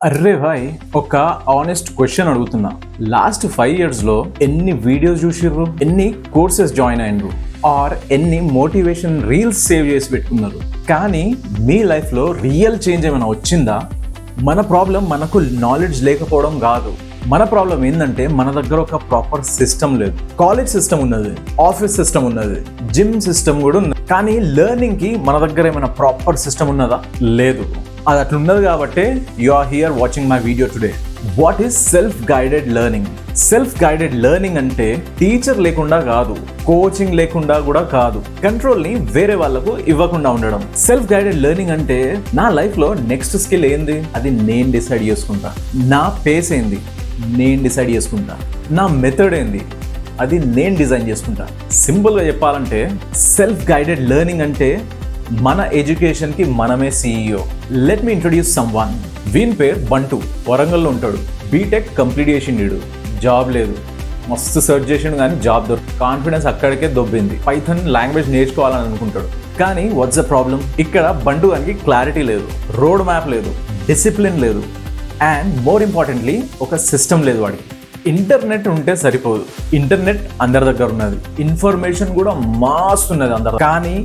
Array భాయ్, ఒక honest question అడుగుతున్నా. Last 5 years లో ఎన్ని వీడియోస్ చూసిర్రు, ఎన్ని కోర్సెస్ జాయిన్ అయినరు, ఆర్ ఎన్ని మోటివేషన్ రీల్స్ సేవ్ చేసి పెట్టుకున్నారు? కానీ మీ లైఫ్లో రియల్ చేంజ్ ఏమైనా వచ్చిందా? మన ప్రాబ్లం మనకు నాలెడ్జ్ లేకపోవడం కాదు. మన ప్రాబ్లం ఏంటంటే మన దగ్గర ఒక ప్రాపర్ సిస్టమ్ లేదు. కాలేజ్ సిస్టమ్ ఉన్నది, ఆఫీస్ సిస్టమ్ ఉన్నది, జిమ్ సిస్టమ్ కూడా ఉన్నది. కానీ లెర్నింగ్ కి మన దగ్గర ఏమైనా ప్రాపర్ సిస్టమ్ ఉన్నదా? లేదు. అది అట్లున్నది కాబట్టి you are here watching my video today. What is self guided learning? Self guided learning అంటే టీచర్ లేకుండా కాదు, కోచింగ్ లేకుండా కూడా కాదు, కంట్రోల్ ని వేరే వాళ్ళకు ఇవ్వకుండా ఉండడం. సెల్ఫ్ గైడెడ్ లెర్నింగ్ అంటే నా లైఫ్ లో నెక్స్ట్ స్కిల్ ఏంది, అది నేను డిసైడ్ చేసుకుంటా. నా పేస్ ఏంది, నేను డిసైడ్ చేసుకుంటా. నా మెథడ్ ఏంది, అది నేను డిజైన్ చేసుకుంటా. సింపుల్గా చెప్పాలంటే సెల్ఫ్ గైడెడ్ లెర్నింగ్ అంటే మన ఎడ్యుకేషన్కి మనమే CEO. Let me introduce someone. వీని పేరు బంటు, వరంగల్లో ఉంటాడు. బీటెక్ కంప్లీట్ చేసిండు, జాబ్ లేదు. మస్తు సెర్చ్ చేసిండు కానీ జాబ్ దొరికి కాన్ఫిడెన్స్ అక్కడికే దొబ్బింది. పైథాన్ లాంగ్వేజ్ నేర్చుకోవాలని అనుకుంటాడు. కానీ వాట్స్ ద ప్రాబ్లం? ఇక్కడ బంటు గారికి క్లారిటీ లేదు, రోడ్ మ్యాప్ లేదు, డిసిప్లిన్ లేదు, అండ్ మోర్ ఇంపార్టెంట్లీ ఒక సిస్టమ్ లేదు వాడికి. ఇంటర్నెట్ ఉంటే సరిపోదు. ఇంటర్నెట్ అందరి దగ్గర ఉన్నది, ఇన్ఫర్మేషన్ కూడా మస్తు ఉన్నది అందరు. కానీ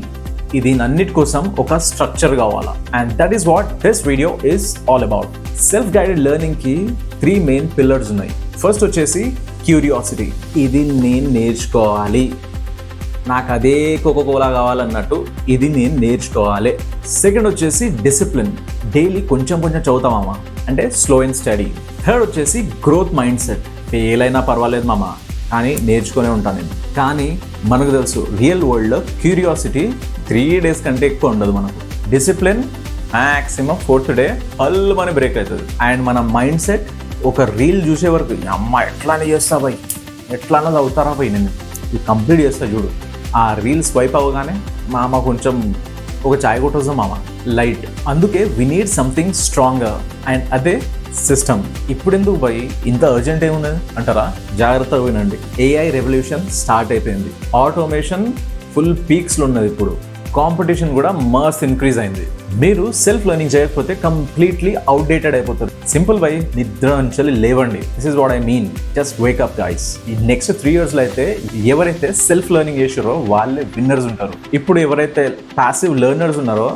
ఇది అన్నిటి కోసం ఒక స్ట్రక్చర్ కావాలా. And that is what this video is all about. Self guided learning కి 3 main పిల్లర్స్ ఉన్నాయి. ఫస్ట్ వచ్చేసి క్యూరియాసిటీ. ఇది నేను నేర్చుకోవాలి, నాకు అదే కోకోకోలా కావాలన్నట్టు ఇది నేను నేర్చుకోవాలి. సెకండ్ వచ్చేసి డిసిప్లిన్. డైలీ కొంచెం కొంచెం చదువుతామా, అంటే స్లో అండ్ స్టడీ. థర్డ్ వచ్చేసి గ్రోత్ మైండ్ సెట్. ఫెయిల్ అయినా పర్వాలేదు మామ, కానీ నేర్చుకునే ఉంటాను నేను. కానీ మనకు తెలుసు రియల్ వరల్డ్లో క్యూరియాసిటీ 3 days కంటే ఎక్కువ ఉండదు మనకు. డిసిప్లిన్ మ్యాక్సిమం 4th day పళ్ళు మన బ్రేక్ అవుతుంది. అండ్ మన మైండ్ సెట్ ఒక రీల్ చూసే వరకు అమ్మ ఎట్లానే చేస్తా పోయి, ఎట్లానే చదువుతారా పోయి, నేను ఇది కంప్లీట్ చేస్తా చూడు. ఆ రీల్ స్వైప్ అవ్వగానే మామ కొంచెం ఒక చాయ్ కొట్టొస్తాం మామ, లైట్. అందుకే we need something stronger, and అదే సిస్టమ్. ఇప్పుడు ఎందుకు పోయి ఇంత అర్జెంట్ ఏమున్నది అంటారా? జాగ్రత్తగా వినండి. AI రెవల్యూషన్ స్టార్ట్ అయిపోయింది. ఆటోమేషన్ ఫుల్ పీక్స్లో ఉన్నది. ఇప్పుడు కాంపిటీషన్ కూడా మస్త్ ఇంక్రీజ్ అయింది. మీరు సెల్ఫ్ లెర్నింగ్ చేయకపోతే కంప్లీట్లీ అవుట్డేటెడ్ అయిపోతారు. సింపుల్ వై, నిద్ర నుంచి లేవండి. This is what I mean. Just Wake up guys. ఈ నెక్స్ట్ 3 years అయితే ఎవరైతే సెల్ఫ్ లెర్నింగ్ చేసారో వాళ్ళే విన్నర్స్ ఉంటారు. ఇప్పుడు ఎవరైతే ప్యాసివ్ లెర్నర్స్ ఉన్నారో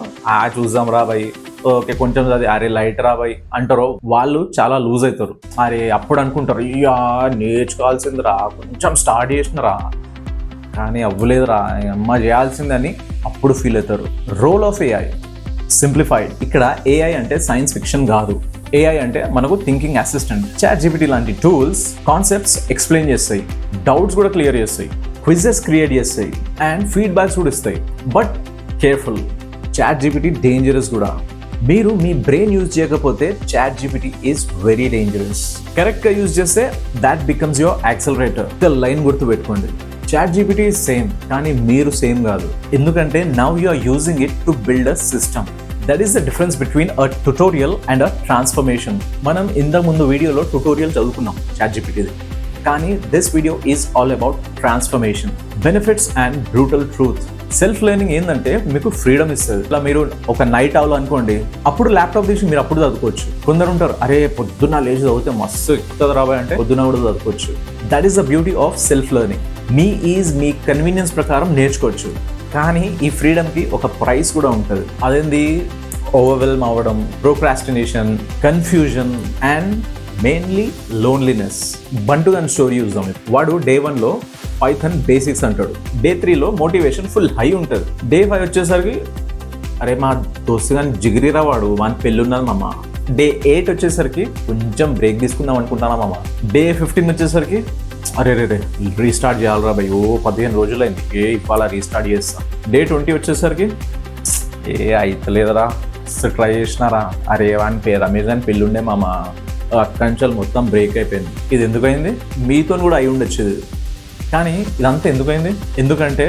చూద్దాం రా బాయ్, ఓకే కొంచెం అది అరే లైట్ రా బాయ్ అంటారో వాళ్ళు చాలా లూజ్ అవుతారు. అరే అప్పుడు అనుకుంటారు ఇయ్యా నేర్చుకోవాల్సింది రా, కొంచెం స్టార్ట్ చేసినరా కానీ అవ్వలేదురా, అమ్మ చేయాల్సిందని అప్పుడు ఫీల్ అవుతారు. Role of AI simplified. ఇక్కడ AI అంటే సైన్స్ ఫిక్షన్ కాదు. AI అంటే మనకు థింకింగ్ అసిస్టెంట్. ChatGPT లాంటి టూల్స్ కాన్సెప్ట్స్ ఎక్స్ప్లెయిన్ చేస్తాయి, డౌట్స్ కూడా క్లియర్ చేస్తాయి, క్విజెస్ క్రియేట్ చేస్తాయి, అండ్ ఫీడ్బ్యాక్స్ కూడా ఇస్తాయి. బట్ కేర్ఫుల్, ChatGPT డేంజరస్ కూడా. మీరు మీ బ్రెయిన్ యూజ్ చేయకపోతే ChatGPT ఈజ్ వెరీ డేంజరస్. కరెక్ట్గా యూజ్ చేస్తే that becomes your accelerator. Line గుర్తు పెట్టుకోండి, ChatGPT ఈజ్ సేమ్, కానీ మీరు సేమ్ కాదు. ఎందుకంటే now you are using it to build a system. That is the difference between a tutorial and a transformation. మనం ఇంతకు ముందు వీడియోలో ట్యుటోరియల్ చదువుకున్నాం ChatGPTది, కానీ this video is all about transformation, benefits and brutal truth. Self learning ఏంటంటే మీకు freedom ఇస్తుంది. ఇలా మీరు ఒక నైట్ అవ్వాలి అనుకోండి, అప్పుడు ల్యాప్టాప్ తీసి మీరు అప్పుడు చదువుకోవచ్చు. కొందరు ఉంటారు అరే పొద్దున్న లేచి చదివితే మస్తు ఎక్కుతుంది రాబాయ్ అంటే పొద్దున్న కూడా చదువుకోవచ్చు. That is the beauty of self learning. Me convenience ప్రకారం నేర్చుకోవచ్చు. కానీ ఈ ఫ్రీడమ్కి ఒక ప్రైస్ కూడా ఉంటుంది. అదేంది? ఓవర్వెల్మ్ అవ్వడం, procrastination, confusion and mainly loneliness. బంటు గారి స్టోరీ చూద్దాం. వాడు Day 1లో పైథాన్ బేసిక్స్ అంటాడు, Day 3లో మోటివేషన్ ఫుల్ హై ఉంటుంది, Day 5 వచ్చేసరికి అరే మా దోస్తు కానీ జిగిరిరా వాడు, వాని పెళ్ళి ఉన్నది మామ. Day 8 వచ్చేసరికి కొంచెం బ్రేక్ తీసుకుందాం అనుకుంటానా మామ. Day 15 వచ్చేసరికి అరే రే రీస్టార్ట్ చేయాలరా భయ్, 15 రోజులైంది, ఇవాళ రీస్టార్ట్ చేస్తా. Day 20 వచ్చేసరికి అయితలేదరా, ట్రై చేసినారా, అరే వాని పేరు అమెజాన్ పెళ్ళి ఉండే మామ, అక్కడి నుంచి మొత్తం బ్రేక్ అయిపోయింది. ఇది ఎందుకైంది? మీతో కూడా అయి ఉండొచ్చు. కానీ ఇదంతా ఎందుకైంది? ఎందుకంటే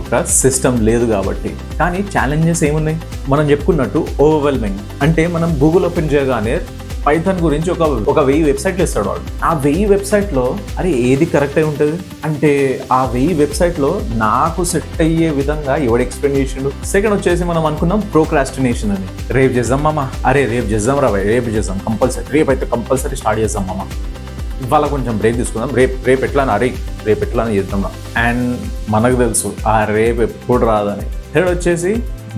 ఒక సిస్టమ్ లేదు కాబట్టి. కానీ ఛాలెంజెస్ ఏమున్నాయి? మనం చెప్పుకున్నట్టు ఓవర్వెల్మింగ్. అంటే మనం గూగుల్ ఓపెన్ చేయగానే పైథాన్ గురించి ఒక 1000 వెబ్సైట్లు ఇస్తాడు వాడు. ఆ 1000 వెబ్సైట్లో అరే ఏది కరెక్ట్ అయి ఉంటుంది అంటే ఆ 1000 వెబ్సైట్లో నాకు సెట్ అయ్యే విధంగా ఎవడు ఎక్స్ప్లెయిన్ చేసిండు. సెకండ్ వచ్చేసి మనం అనుకున్నాం ప్రోక్రాస్టినేషన్ అని. రేపు చేద్దాం మామ, అరే రేపు చేద్దాం రా రేపు చేద్దాం కంపల్సరీ, రేపు అయితే కంపల్సరీ స్టార్ట్ చేద్దాం మామ, ఇవాళ కొంచెం బ్రేక్ తీసుకుందాం, రేపు ఎట్లా రేపు ఎట్లా చేద్దాం. అండ్ మనకు తెలుసు ఆ రేపు ఎప్పుడు రాదని. థర్డ్ వచ్చేసి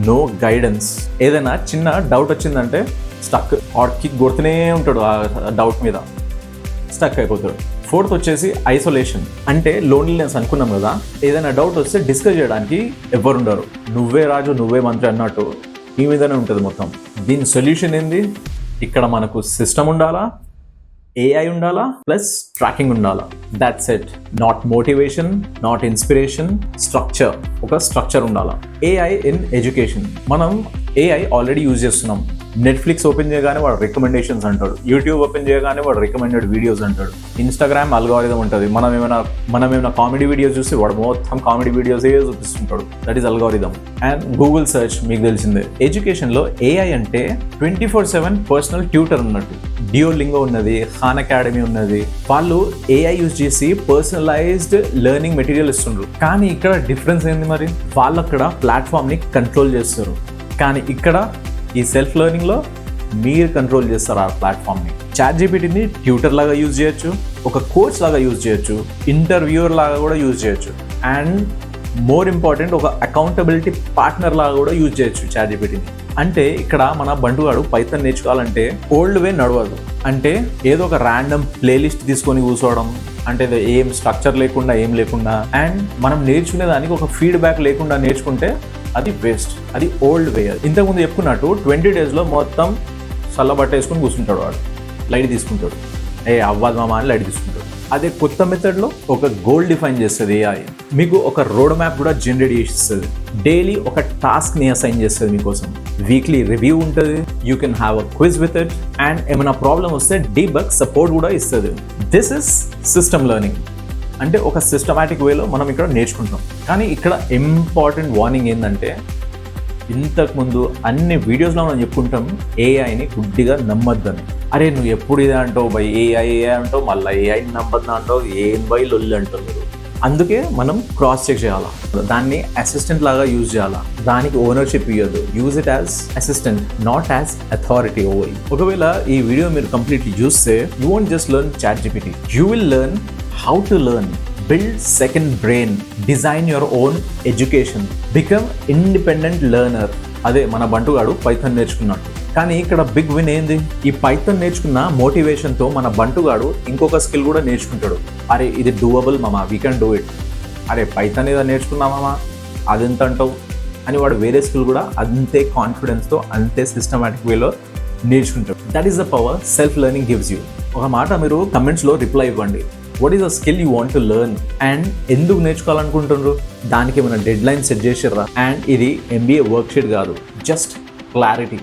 నో గైడెన్స్. ఏదైనా చిన్న డౌట్ వచ్చిందంటే స్టక్ ఆర్ కిక్ కొడుతూనే ఉంటాడు, ఆ డౌట్ మీద స్టక్ అయిపోతాడు. ఫోర్త్ వచ్చేసి ఐసోలేషన్, అంటే లోన్లీనెస్ అనుకున్నాం కదా. ఏదైనా డౌట్ వస్తే డిస్కస్ చేయడానికి ఎవరుండరు, నువ్వే రాజు నువ్వే మంత్రి అన్నట్టు ఈ మీదనే ఉంటుంది మొత్తం. దీని సొల్యూషన్ ఏంది? ఇక్కడ మనకు సిస్టమ్ ఉండాలా, AI ఉండాలా, ప్లస్ ట్రాకింగ్ ఉండాలా. That's it. Not motivation, not inspiration, structure. ఒక స్ట్రక్చర్ ఉండాలా. AI in education. మనం AI ఆల్రెడీ యూజ్ చేస్తున్నాం. నెట్ఫ్లిక్స్ ఓపెన్ చేయగానే వాడు రికమెండేషన్స్ అంటాడు, యూట్యూబ్ ఓపెన్ చేయగానే వాడు రికమెండెడ్ వీడియోస్ అంటాడు, ఇన్స్టాగ్రామ్ అల్గారిథం ఉంటుంది. మనం ఏమైనా కామెడీ వీడియోస్ చూస్తే వాడు మొత్తం కామెడీ వీడియోసే చూపిస్తుంటాడు. That is algorithm. And Google search మీకు తెలిసిందే. ఎడ్యుకేషన్లో AI అంటే 24/7 పర్సనల్ ట్యూటర్ ఉన్నట్టు. డియోలింగో ఉన్నది, ఖాన్ అకాడమీ ఉన్నది. వాళ్ళు AI యూజ్ చేసి పర్సనలైజ్డ్ లెర్నింగ్ మెటీరియల్ ఇస్తుండ్రు. కానీ ఇక్కడ డిఫరెన్స్ ఏంది మరి? వాళ్ళు అక్కడ ప్లాట్ఫామ్ని కంట్రోల్ చేస్తారు, కానీ ఇక్కడ ఈ సెల్ఫ్ లెర్నింగ్లో మీరు కంట్రోల్ చేస్తారు ఆ ప్లాట్ఫామ్ని. ChatGPTని ట్యూటర్ లాగా యూజ్ చేయొచ్చు, ఒక కోచ్ లాగా యూజ్ చేయొచ్చు, ఇంటర్వ్యూయర్ లాగా కూడా యూజ్ చేయొచ్చు, అండ్ మోర్ ఇంపార్టెంట్ ఒక అకౌంటబిలిటీ పార్ట్నర్ లాగా కూడా యూజ్ చేయొచ్చు ChatGPTని. అంటే ఇక్కడ మన బంటుగాడు పైథాన్ నేర్చుకోవాలంటే ఓల్డ్ వే నడవదు. అంటే ఏదో ఒక ర్యాండమ్ ప్లేలిస్ట్ తీసుకొని కూర్చోవడం, అంటే ఏం స్ట్రక్చర్ లేకుండా ఏం లేకుండా, అండ్ మనం నేర్చుకునే దానికి ఒక ఫీడ్బ్యాక్ లేకుండా నేర్చుకుంటే అది వేస్ట్. అది ఓల్డ్ వే. ఇంతకుముందు చెప్పుకున్నట్టు 20 daysలో మొత్తం చల్లబట్ట వేసుకొని కూర్చుంటాడు వాడు, లైట్ తీసుకుంటాడు, అవ్వదు మామ అని లైట్ తీసుకుంటాడు. అదే కొత్త మెథడ్లో ఒక గోల్ డిఫైన్ చేస్తుంది AI. మీకు ఒక రోడ్ మ్యాప్ కూడా జనరేట్ చేసిస్తుంది. డైలీ ఒక టాస్క్ని అసైన్ చేస్తుంది మీకోసం. వీక్లీ రివ్యూ ఉంటుంది, you can have a quiz with it, and ఏమైనా ప్రాబ్లమ్ వస్తే డీబగ్ సపోర్ట్ కూడా ఇస్తుంది. This is system learning. అంటే ఒక సిస్టమాటిక్ వేలో మనం ఇక్కడ నేర్చుకుంటాం. కానీ ఇక్కడ ఇంపార్టెంట్ వార్నింగ్ ఏంటంటే, ఇంతకుముందు అన్ని వీడియోస్లో మనం చెప్పుకుంటాం AIని గుడ్డిగా నమ్మొద్దని. అరే నువ్వు ఎప్పుడు ఇదే అంటావు బై AI అంటావు, మళ్ళీ AIని నమ్మద్దు అంటావు, ఏం బై లొల్లి అంటావు మీరు. అందుకే మనం క్రాస్ చెక్ చేయాలా, దాన్ని అసిస్టెంట్ లాగా యూజ్ చేయాలా, దానికి ఓనర్షిప్ ఇవ్వద్దు. Use it as assistant, not as authority over. ఒకవేళ ఈ వీడియో మీరు కంప్లీట్లీ చూస్తే you won't just learn ChatGPT, you will learn how to learn, build second brain, design your own education, become independent learner. అదే మన బంటుగాడు Python నేర్చుకున్నట్టు. కానీ ఇక్కడ big win ఏంది? ఈ పైథాన్ నేర్చుకున్న మోటివేషన్తో మన బంటుగాడు ఇంకొక స్కిల్ కూడా నేర్చుకుంటాడు. అరే ఇది డూవబుల్ మామా, వీ కెన్ డూ ఇట్. అరే పైథాన్ ఏదో నేర్చుకున్నామా అదెంత అంటావు అని వాడు వేరే స్కిల్ కూడా అంతే కాన్ఫిడెన్స్తో అంతే సిస్టమాటిక్ వేలో నేర్చుకుంటాడు. That is the power self learning gives you. ఒక మాట మీరు కమెంట్స్లో రిప్లై ఇవ్వండి. What is a skill you want to learn and ఎందుకు నేర్చుకోవాలనుకుంటున్నారు? దానికి ఏమైనా డెడ్ లైన్ సెట్ చేసిర్రా? అండ్ ఇది MBA వర్క్షీట్ కాదు, జస్ట్ క్లారిటీ.